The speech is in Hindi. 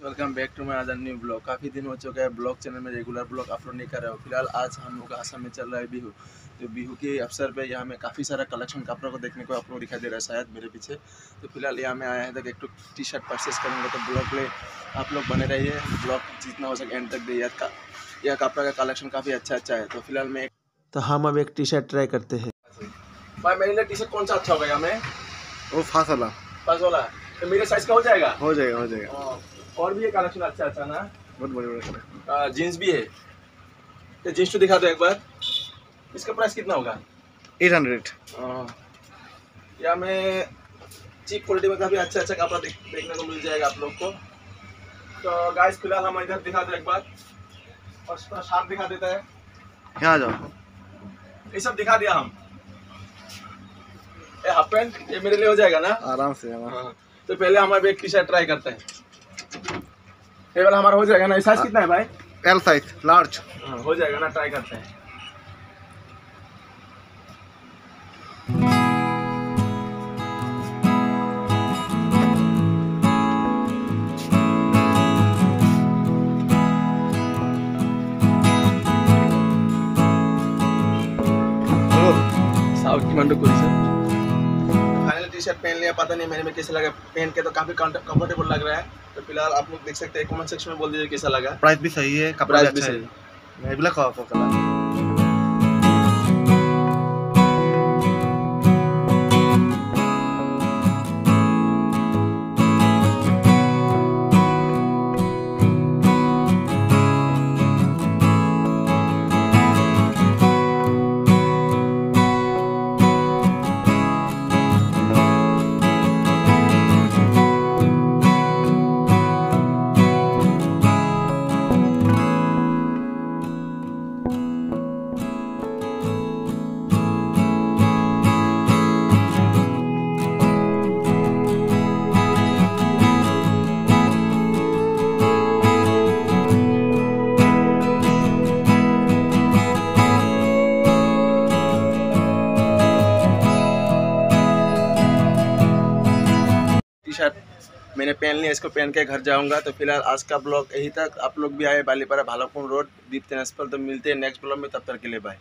Welcome back to my other new blog. काफ़ी दिन हो चुका है ब्लॉग चैनल में रेगुलर ब्लॉग अपलोड नहीं कर रहा हूँ। फिलहाल आज हम लोग का असम में चल रहा है बिहू। तो बिहू के अवसर पे यहाँ में काफ़ी सारा कलेक्शन कपड़ों को देखने को आप लोग दिखाई दे रहा है शायद मेरे पीछे। तो फिलहाल यहाँ में आया है तक एक टी शर्ट परचेस करेंगे। तो ब्लॉग में आप लोग बने रहिए, ब्लॉग जितना हो सके एंड तक देखिए। यह कपड़ा का कलेक्शन काफ़ी अच्छा है। तो फिलहाल में हम अब एक टी शर्ट ट्राई करते हैं। भाई मेरे लिए टी शर्ट कौन सा अच्छा होगा? में वो फास्ट वाला तो मेरे साइज का हो जाएगा? हो जाएगा। और भी ये कलेक्शन अच्छा ना, बहुत बढ़िया। जीन्स भी है। तो जीन्स तो दिखा दो एक बार। इसका प्राइस कितना होगा? 800। या में चीप क्वालिटी में काफ़ी अच्छा कपड़ा देखने को मिल जाएगा आप लोग को। तो गाइस फिलहाल हम इधर दिखा दो एक बार, और शार्ट दिखा देता है। यहाँ आ जाओ, ये सब दिखा दिया हम। ये हाफ पैंट ये मेरे लिए हो जाएगा ना? आराम से। तो पहले हम अब एक टी शर्ट ट्राई करते हैं। ये वाला हमारा हो जाएगा ना? साइज कितना है भाई? L size large. हो जाएगा ना? ट्राई करते हैं। साउथ की मंडू पूरी सर फाइनल टी शर्ट पहन लिया। पता नहीं मेरे में कैसा लगा, पहन के तो काफी कंफर्टेबल लग रहा है। तो फिलहाल आप लोग देख सकते हैं, कमेंट सेक्शन में बोल दीजिए कैसा लगा। प्राइस भी सही है, कपड़ा भी अच्छा है। मैं भी लगा आपको कलर। टी शर्ट मैंने पहन लिया, इसको पहन के घर जाऊंगा। तो फिलहाल आज का ब्लॉग यही तक। आप लोग भी आए बालीपारा भालकपुर रोड दीप तेनस्पर। तो मिलते हैं नेक्स्ट ब्लॉग में, तब तक के लिए बाय।